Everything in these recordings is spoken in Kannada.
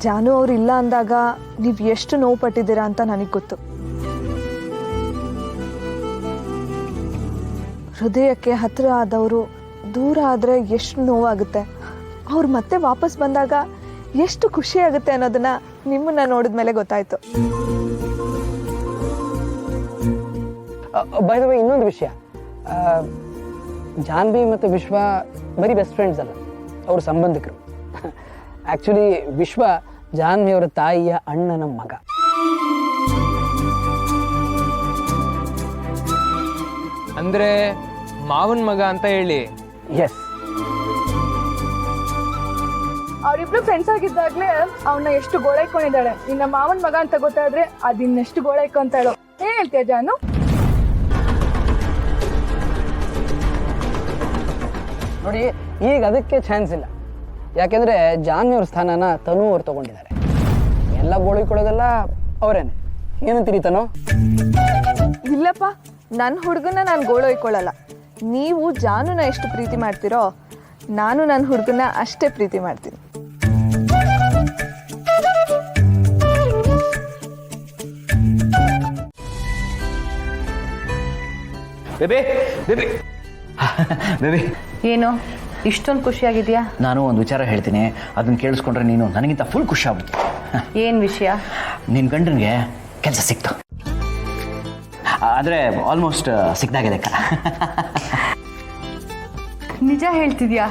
ಜಾನು ಅವ್ರು ಇಲ್ಲ ಅಂದಾಗ ನೀವು ಎಷ್ಟು ನೋವು ಪಟ್ಟಿದ್ದೀರಾ ಅಂತ ನನಗೆ ಗೊತ್ತು. ಹೃದಯಕ್ಕೆ ಹತ್ತಿರ ಆದವರು ದೂರ ಆದರೆ ಎಷ್ಟು ನೋವಾಗುತ್ತೆ, ಅವ್ರು ಮತ್ತೆ ವಾಪಸ್ ಬಂದಾಗ ಎಷ್ಟು ಖುಷಿ ಆಗುತ್ತೆ ಅನ್ನೋದನ್ನ ನಿಮ್ಮನ್ನ ನೋಡಿದ ಮೇಲೆ ಗೊತ್ತಾಯ್ತು. ಬೈ ದ ವೇ ಇನ್ನೊಂದು ವಿಷಯ, ಜಾನ್ವಿ ಮತ್ತು ವಿಶ್ವ ಬರೀ ಬೆಸ್ಟ್ ಫ್ರೆಂಡ್ಸ್ ಅಲ್ಲ, ಅವ್ರ ಸಂಬಂಧಿಕರು. ಆ್ಯಕ್ಚುಲಿ ವಿಶ್ವ ಜಾನ್ವಿಯವರ ತಾಯಿಯ ಅಣ್ಣನ ಮಗ. ಅಂದರೆ ಮಾವನ ಮಗ ಅಂತ ಹೇಳಿ. ಎಸ್, ಅವರಿಬ್ರು ಫ್ರೆಂಡ್ಸ್ ಆಗಿದ್ದಾಗಲೇ ಅವನ್ನ ಎಷ್ಟು ಗೋಳೈಕೊಂಡಿದ್ದಾಳೆ. ಇನ್ನ ಮಾವನ ಮಗ ಅಂತ ಗೊತ್ತಾದ್ರೆ ಅದಿನ್ನೆಷ್ಟು ಗೋಳೈಕೊಂತಾಳು. ಏನ್ ಹೇಳ್ತೀಯ ಜಾನು? ನೋಡಿ ಈಗ ಅದಕ್ಕೆ ಚಾನ್ಸ್ ಇಲ್ಲ. ಯಾಕೆಂದ್ರೆ ಜಾನ್ವಿಯವ್ರ ಸ್ಥಾನನ ತನು ಅವ್ರು ತಗೊಂಡಿದ್ದಾರೆ. ಎಲ್ಲ ಗೋಳಿಕೊಳ್ಳೋದೆಲ್ಲ ಅವರೇನೆ. ಏನಂತೀರಿ ತನು? ಇಲ್ಲಪ್ಪ, ನನ್ನ ಹುಡುಗನ ನಾನು ಗೋಳೊಯ್ಕೊಳ್ಳಲ್ಲ. ನೀವು ಜಾನುನ ಎಷ್ಟು ಪ್ರೀತಿ ಮಾಡ್ತೀರೋ ನಾನು ನನ್ನ ಹುಡುಗನ ಅಷ್ಟೇ ಪ್ರೀತಿ ಮಾಡ್ತೀನಿ. ಬೇಬಿ ಬೇಬಿ ಬೇಬಿ, ಏನು ಇಷ್ಟೊಂದು ಖುಷಿಯಾಗಿದೆಯಾ? ನಾನು ಒಂದು ವಿಚಾರ ಹೇಳ್ತೀನಿ, ಅದನ್ನು ಕೇಳಿಸ್ಕೊಂಡ್ರೆ ನೀನು ನನಗಿಂತ ಫುಲ್ ಖುಷಿ ಆಗ್ಬಿಡ್ತು. ಏನು ವಿಷಯ? ನಿನ್ನ ಗಂಡನಿಗೆ ಕೆಲಸ ಸಿಕ್ತು. ಆದರೆ ಆಲ್ಮೋಸ್ಟ್ ಸಿಕ್ದಾಗಿದೆ ಅಕ್ಕ. ನಿಜ ಹೇಳ್ತಿದ್ಯಾ?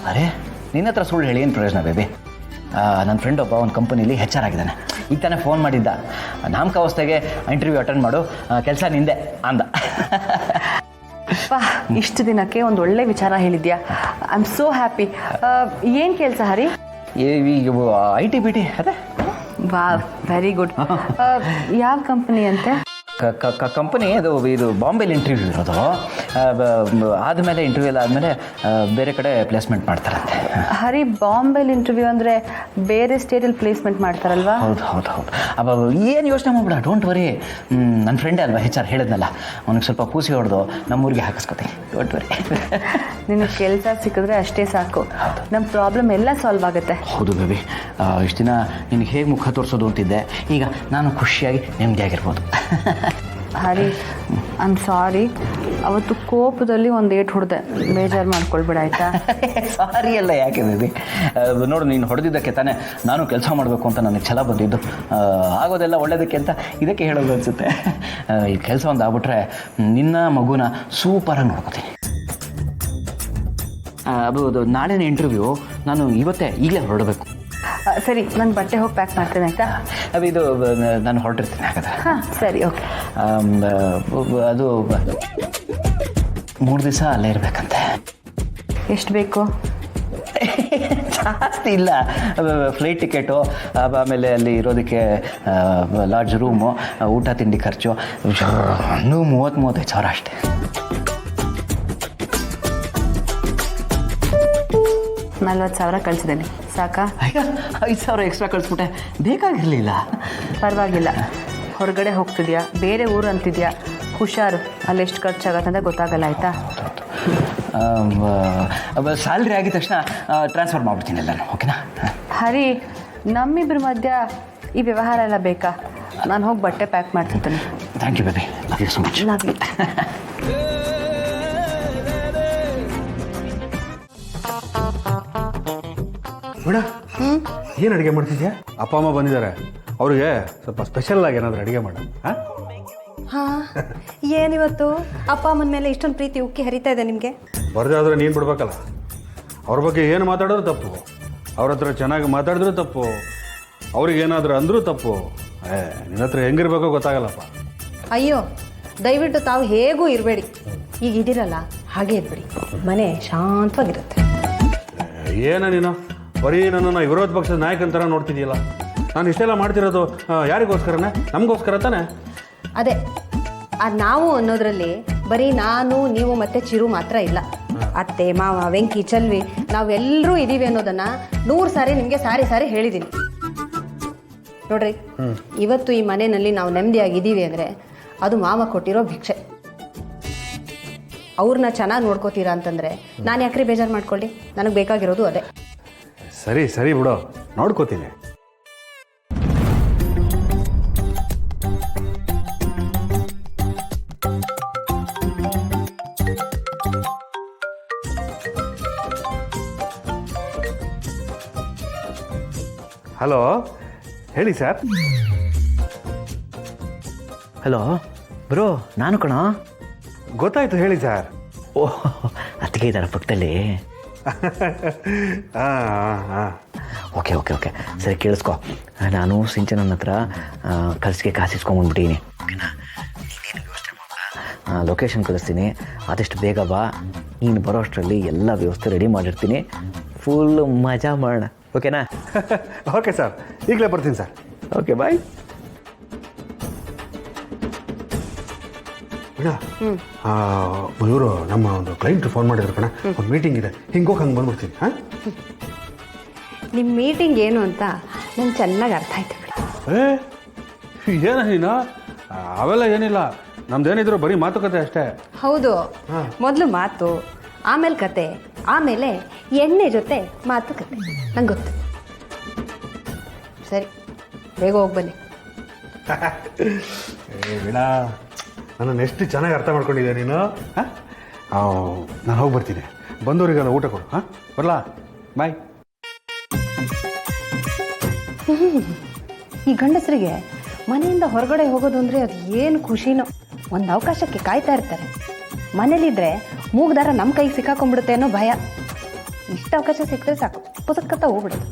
ಅರೆ ನಿನ್ನ ಹತ್ರ ಸುಳ್ಳು ಹೇಳಿ ಏನು ಪ್ರಯೋಜನ ಬೇಬಿ. ನನ್ನ ಫ್ರೆಂಡ್ ಒಬ್ಬ ಒಂದು ಕಂಪನಿಲಿ HR ಆಗಿದ್ದಾನೆ. ಈಗ ತಾನೇ ಫೋನ್ ಮಾಡಿದ್ದ, ನಾಮಕಾವಸ್ಥೆಗೆ ಇಂಟರ್ವ್ಯೂ ಅಟೆಂಡ್ ಮಾಡು, ಕೆಲಸ ನಿಂದೆ ಅಂದ. ಪಾ, ಇಷ್ಟು ದಿನಕ್ಕೆ ಒಂದು ಒಳ್ಳೆ ವಿಚಾರ ಹೇಳಿದ್ಯಾ. I am so happy. ಏನು ಕೆಲಸ ಹರಿ? ಈಗ IT ಅದೇ. ವಾ, ವೆರಿ ಗುಡ್. ಯಾವ ಕಂಪನಿ ಅಂತೆ? ಕಂಪನಿ ಇದು ಬಾಂಬೆಲಿ ಇಂಟರ್ವ್ಯೂ ಇರೋದು. ಆದಮೇಲೆ ಇಂಟರ್ವ್ಯೂ ಎಲ್ಲ ಆದಮೇಲೆ ಬೇರೆ ಕಡೆ ಪ್ಲೇಸ್ಮೆಂಟ್ ಮಾಡ್ತಾರಂತೆ. ಹರಿ, ಬಾಂಬೆಲಿ ಇಂಟರ್ವ್ಯೂ ಅಂದರೆ ಬೇರೆ ಸ್ಟೇಟಲ್ಲಿ ಪ್ಲೇಸ್ಮೆಂಟ್ ಮಾಡ್ತಾರಲ್ವಾ? ಹೌದು ಹೌದು ಹೌದು. ಏನು ಯೋಚನೆ ಮಾಡ್ಬೇಡ, ಡೋಂಟ್ ವರಿ. ನನ್ನ ಫ್ರೆಂಡೇ ಅಲ್ವಾ HR, ಹೇಳಿದ್ನಲ್ಲ, ಅವ್ನಿಗೆ ಸ್ವಲ್ಪ ಪೂಸಿ ಹೊಡೆದು ನಮ್ಮೂರಿಗೆ ಹಾಕಿಸ್ಕೊತೀನಿ, ಡೋಂಟ್ ವರಿ. ನಿನಗೆ ಕೆಲಸ ಸಿಕ್ಕಿದ್ರೆ ಅಷ್ಟೇ ಸಾಕು, ನಮ್ಮ ಪ್ರಾಬ್ಲಮ್ ಎಲ್ಲ ಸಾಲ್ವ್ ಆಗುತ್ತೆ. ಹೌದು ಬೇಬಿ, ಇಷ್ಟು ದಿನ ನಿನಗೆ ಹೇಗೆ ಮುಖ ತೋರಿಸೋದು ಅಂತಿದ್ದೆ, ಈಗ ನಾನು ಖುಷಿಯಾಗಿ ನೆಮ್ಮದಿಯಾಗಿರ್ಬೋದು. ಹರಿ, ಐ ಆಮ್ ಸಾರಿ. ಅವತ್ತು ಕೋಪದಲ್ಲಿ ಒಂದು ಏಟು ಹೊಡೆದೆ, ಬೇಜಾರು ಮಾಡ್ಕೊಳ್ಬೇಡ ಆಯಿತಾ? ಸಾರಿ ಅಲ್ಲ, ಯಾಕೆ ಬೇಬಿ. ನೋಡು, ನೀನು ಹೊಡೆದಿದ್ದಕ್ಕೆ ತಾನೇ ನಾನು ಕೆಲಸ ಮಾಡಬೇಕು ಅಂತ ನನಗೆ ಛಲ ಬಂದಿದ್ದು. ಆಗೋದೆಲ್ಲ ಒಳ್ಳೇದಕ್ಕೆ ಅಂತ ಇದಕ್ಕೆ ಹೇಳೋದು ಅನಿಸುತ್ತೆ. ಈ ಕೆಲಸ ಒಂದು ಆಗ್ಬಿಟ್ರೆ ನಿನ್ನ ಮಗುನ ಸೂಪರಾಗಿ ನೋಡ್ಕೋತೀನಿ. ಅದು ನಾಳೆನೇ ಇಂಟರ್ವ್ಯೂ, ನಾನು ಈಗಲೇ ಹೊರಡಬೇಕು. ಸರಿ, ನಾನು ಬಟ್ಟೆ ಹೋಗಿ ಪ್ಯಾಕ್ ಮಾಡ್ತೇನೆ ಆಯಿತಾ? ಇದು ನಾನು ಹೊರಟಿರ್ತೀನಿ ಹಾಗಾದ್ರೆ. ಹಾಂ ಸರಿ, ಓಕೆ. ಅದು 3 ದಿವಸ ಅಲ್ಲೇ ಇರಬೇಕಂತೆ. ಎಷ್ಟು ಬೇಕು? ಜಾಸ್ತಿ ಇಲ್ಲ, ಫ್ಲೈಟ್ ಟಿಕೆಟು, ಆಮೇಲೆ ಅಲ್ಲಿ ಇರೋದಕ್ಕೆ ಲಾಡ್ಜ್ ರೂಮು, ಊಟ ತಿಂಡಿ ಖರ್ಚು 30-35 ಸಾವಿರ ಅಷ್ಟೇ. $40,000 ಕಳಿಸಿದ್ದೇನೆ, ಸಾಕಾ? 5,000 ಎಕ್ಸ್ಟ್ರಾ ಕಳಿಸ್ಬಿಟ್ಟೆ, ಬೇಕಾಗಿರಲಿಲ್ಲ. ಪರವಾಗಿಲ್ಲ. ಹೊರಗಡೆ ಹೋಗ್ತಿದ್ಯಾ, ಬೇರೆ ಊರು ಅಂತಿದ್ಯಾ, ಹುಷಾರು. ಅಲ್ಲಿ ಎಷ್ಟು ಖರ್ಚಾಗತ್ತೆ ಅಂತ ಗೊತ್ತಾಗಲ್ಲ ಆಯಿತಾ? ಸ್ಯಾಲ್ರಿ ಆಗಿದ ತಕ್ಷಣ ಟ್ರಾನ್ಸ್ಫರ್ ಮಾಡ್ಬಿಡ್ತೀನಿ ಎಲ್ಲರೂ, ಓಕೆನಾ? ಹರಿ, ನಮ್ಮಿಬ್ಬರ ಮಧ್ಯ ಈ ವ್ಯವಹಾರ ಎಲ್ಲ ಬೇಕಾ? ನಾನು ಹೋಗಿ ಬಟ್ಟೆ ಪ್ಯಾಕ್ ಮಾಡ್ತಿದ್ದೀನಿ. Thank you baby, love you so much. Love you. ಮೇಡ, ಏನು ಅಡುಗೆ ಮಾಡ್ತಿದ್ಯಾ? ಅಪ್ಪ ಅಮ್ಮ ಬಂದಿದ್ದಾರೆ, ಅವ್ರಿಗೆ ಸ್ವಲ್ಪ ಸ್ಪೆಷಲ್ ಆಗಿ ಏನಾದರೂ ಅಡುಗೆ ಮಾಡ. ಹಾಂ, ಏನಿವತ್ತು ಅಪ್ಪ ಅಮ್ಮನ ಮೇಲೆ ಇಷ್ಟೊಂದು ಪ್ರೀತಿ ಉಕ್ಕಿ ಹರಿತಾ ಇದೆ ನಿಮಗೆ? ಬರದೇ ಆದರೆ ನೀನು ಬಿಡ್ಬೇಕಲ್ಲ. ಅವ್ರ ಬಗ್ಗೆ ಏನು ಮಾತಾಡೋದು ತಪ್ಪು, ಅವ್ರ ಹತ್ರ ಚೆನ್ನಾಗಿ ಮಾತಾಡಿದ್ರು ತಪ್ಪು, ಅವ್ರಿಗೇನಾದರೂ ಅಂದರೂ ತಪ್ಪು. ನಿನ್ನ ಹತ್ರ ಹೆಂಗಿರ್ಬೇಕೋ ಗೊತ್ತಾಗಲ್ಲಪ್ಪ. ಅಯ್ಯೋ, ದಯವಿಟ್ಟು ತಾವು ಹೇಗೂ ಇರಬೇಡಿ. ಈಗ ಇದಿರಲ್ಲ ಹಾಗೆ ಇದ್ಬಿಡಿ, ಮನೆ ಶಾಂತವಾಗಿರುತ್ತೆ. ಏನ ನೀನು ಬರೀ ನನ್ನನ್ನು ವಿರೋಧ ಪಕ್ಷದ ನಾಯಕನ ನೋಡ್ತಿದ್ದೀಯಲ್ಲ. ನಾನು ಇಷ್ಟೆಲ್ಲ ಮಾಡ್ತಿರೋದು ಯಾರಿಗೋಸ್ಕರನೇ? ನಮಗೋಸ್ಕರ ತಾನೆ. ಅದೇ, ಅದು ನಾವು ಅನ್ನೋದ್ರಲ್ಲಿ ಬರೀ ನಾನು, ನೀವು ಮತ್ತೆ ಚಿರು ಮಾತ್ರ ಇಲ್ಲ. ಅತ್ತೆ, ಮಾವ, ವೆಂಕಿ, ಚಲ್ವಿ, ನಾವೆಲ್ಲರೂ ಇದ್ದೀವಿ ಅನ್ನೋದನ್ನು 100 ಸಾರಿ ನಿಮಗೆ ಸಾರಿ ಹೇಳಿದ್ದೀನಿ. ನೋಡ್ರಿ, ಇವತ್ತು ಈ ಮನೆಯಲ್ಲಿ ನಾವು ನೆಮ್ಮದಿಯಾಗಿದ್ದೀವಿ ಅಂದರೆ ಅದು ಮಾವ ಕೊಟ್ಟಿರೋ ಭಿಕ್ಷೆ. ಅವ್ರನ್ನ ಚೆನ್ನಾಗಿ ನೋಡ್ಕೋತೀರಾ ಅಂತಂದರೆ ನಾನು ಯಾಕ್ರಿ ಬೇಜಾರು ಮಾಡ್ಕೊಳ್ಳಿ? ನನಗೆ ಬೇಕಾಗಿರೋದು ಅದೇ. ಸರಿ ಬಿಡು, ನೋಡ್ಕೋತೀನಿ. ಹಲೋ ಹೇಳಿ ಸರ್. ಹಲೋ ಬ್ರೋ, ನಾನು ಕಣ. ಗೊತ್ತಾಯ್ತು, ಹೇಳಿ ಸರ್. ಓಹ್, ಅತ್ತಿಗೆ ಇದ್ದಾರ ಪಕ್ಕದಲ್ಲಿ? ಹಾಂ ಹಾಂ. ಓಕೆ ಓಕೆ ಓಕೆ, ಸರಿ ಕೇಳಿಸ್ಕೊ. ನಾನು ಸಿಂಚನನ್ನ ಹತ್ರ ಖರ್ಚಿಗೆ ಕಾಸು ಇಸ್ಕೊಂಡ್ಬಂದ್ಬಿಟ್ಟಿನಿ. ಓಕೆನಾ? ನೀನೇನು ಯೋಚನೆ ಮಾಡ, ಲೊಕೇಶನ್ ಕಳಿಸ್ತೀನಿ. ಆದಷ್ಟು ಬೇಗ ಬಾ. ನೀನು ಬರೋ ಅಷ್ಟರಲ್ಲಿ ಎಲ್ಲ ವ್ಯವಸ್ಥೆ ರೆಡಿ ಮಾಡಿರ್ತೀನಿ. ಫುಲ್ ಮಜಾ ಮಾಡೋಣ. ಓಕೆನಾ? ಓಕೆ ಸರ್, ಈಗಲೇ ಬರ್ತೀನಿ ಸರ್. ಓಕೆ, ಬಾಯ್. ಇವರು ನಮ್ಮ ಒಂದು ಕ್ಲೈಂಟ್ ಫೋನ್ ಮಾಡಿದ್ರು ಕಣ, ಒಂದು ಮೀಟಿಂಗ್ ಇದೆ, ಹಿಂಗೋಗಿ ಹಂಗೆ ಬಂದ್ಬಿಡ್ತೀನಿ. ಹಾಂ, ನಿಮ್ಮ ಮೀಟಿಂಗ್ ಏನು ಅಂತ ನಂಗೆ ಚೆನ್ನಾಗಿ ಅರ್ಥ ಆಯ್ತು ಬಿಡಿ. ಏನ ನೀನು? ಅವೆಲ್ಲ ಏನಿಲ್ಲ, ನಮ್ದೇನಿದ್ರು ಬರೀ ಮಾತುಕತೆ ಅಷ್ಟೇ. ಹೌದು, ಮೊದಲು ಮಾತು, ಆಮೇಲೆ ಕತೆ, ಆಮೇಲೆ ಎಣ್ಣೆ ಜೊತೆ ಮಾತುಕತೆ. ನಂಗೆ ಗೊತ್ತು. ಸರಿ, ಬೇಗ ಹೋಗಿ ಬನ್ನಿ. ವೀಣಾ, ನನ್ನನ್ನು ಎಷ್ಟು ಚೆನ್ನಾಗಿ ಅರ್ಥ ಮಾಡ್ಕೊಂಡಿದ್ದೆ ನೀನು. ಹಾಂ, ನಾನು ಹೋಗಿ ಬರ್ತೀನಿ. ಬಂದವರಿಗೆಲ್ಲ ಊಟ ಕೊಡು. ಹಾಂ, ಬರಲಾ? ಬಾಯ್. ಈ ಗಂಡಸರಿಗೆ ಮನೆಯಿಂದ ಹೊರಗಡೆ ಹೋಗೋದು ಅಂದರೆ ಅದು ಏನು ಖುಷಿನೋ. ಒಂದು ಅವಕಾಶಕ್ಕೆ ಕಾಯ್ತಾ ಇರ್ತಾರೆ. ಮನೇಲಿದ್ದರೆ ಮೂಗ್ದಾರ ನಮ್ಮ ಕೈಗೆ ಸಿಕ್ಕಾಕೊಂಡ್ಬಿಡುತ್ತೆ ಅನ್ನೋ ಭಯ. ಇಷ್ಟು ಅವಕಾಶ ಸಿಕ್ಕರೆ ಸಾಕು, ಪುಸ್ತಕತ್ತ ಹೋಗ್ಬಿಡೋದು.